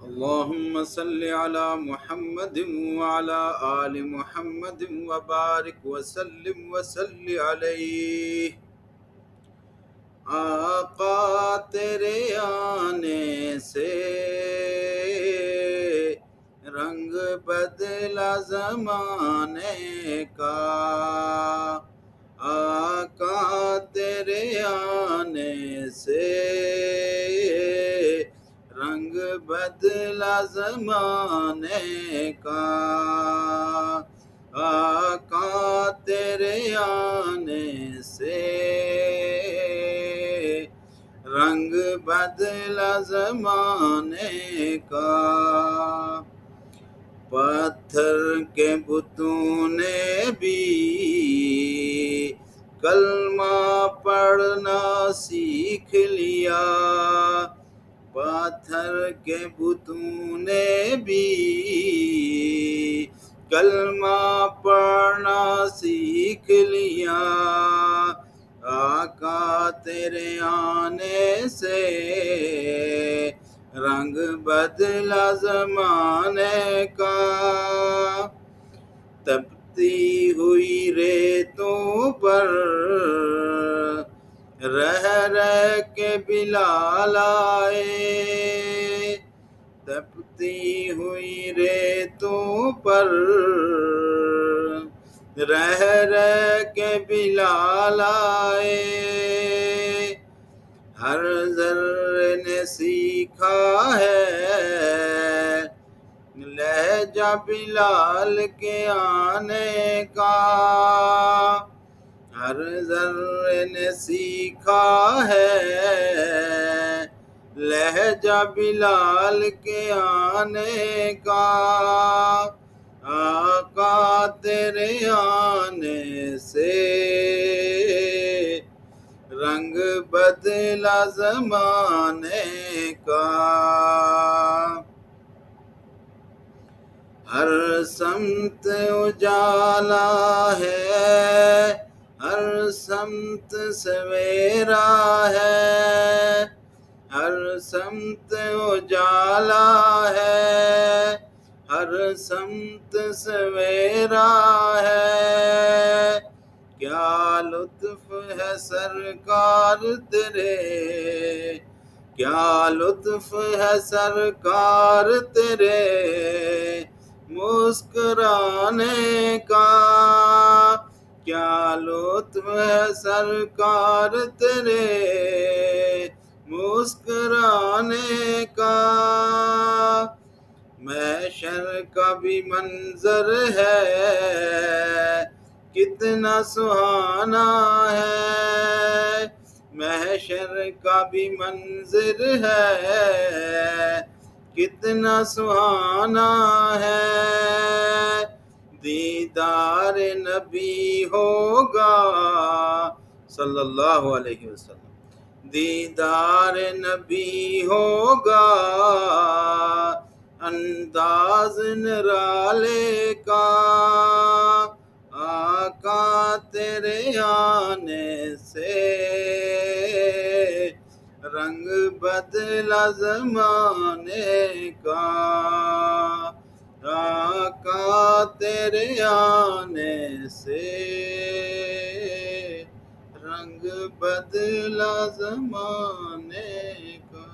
اللهم صل على محمد وعلى آل محمد وبارك وسلم عليه۔ آقا تیرے آنے سے رنگ بدلا زمانے کا، آقا تیرے آنے سے رنگ بدلا زمانے کا، آقا تیرے آنے سے رنگ بدلا زمانے کا۔ پتھر کے بتوں نے بھی کلمہ پڑھنا سیکھ لیا، پتھر کے بتوں نے بھی کلمہ پڑھنا سیکھ لیا، آقا تیرے آنے سے رنگ بدلا زمانے کا۔ تپتی ہوئی ریتوں پر رہ رہ کے بلال آئے، تپتی ہوئی ریتوں پر رہ رہ کے بلال آئے، ہر ذرے نے سیکھا ہے لہجہ بلال کے آنے کا، ہر ذرے نے سیکھا ہے لہجہ بلال کے آنے کا، آقا تیرے آنے سے رنگ بدلا زمانے کا۔ ہر سمت اجالا ہے، ہر سمت سویرا ہے، ہر سمت اجالا ہے، ہر سمت سویرا ہے، کیا لطف ہے سرکار تیرے، کیا لطف ہے سرکار تیرے مسکرانے کا، کیا لطف ہے سرکار تیرے مسکرانے کا۔ محشر کا بھی منظر ہے کتنا سہانا ہے، محشر کا بھی منظر ہے کتنا سہانا ہے، دیدار نبی ہوگا صلی اللہ علیہ وسلم، دیدار نبی ہوگا انداز نرالے کا، آقا تیرے آنے سے رنگ بدلا زمانے کا، آقا تیرے آنے سے رنگ بدلا زمانے کا۔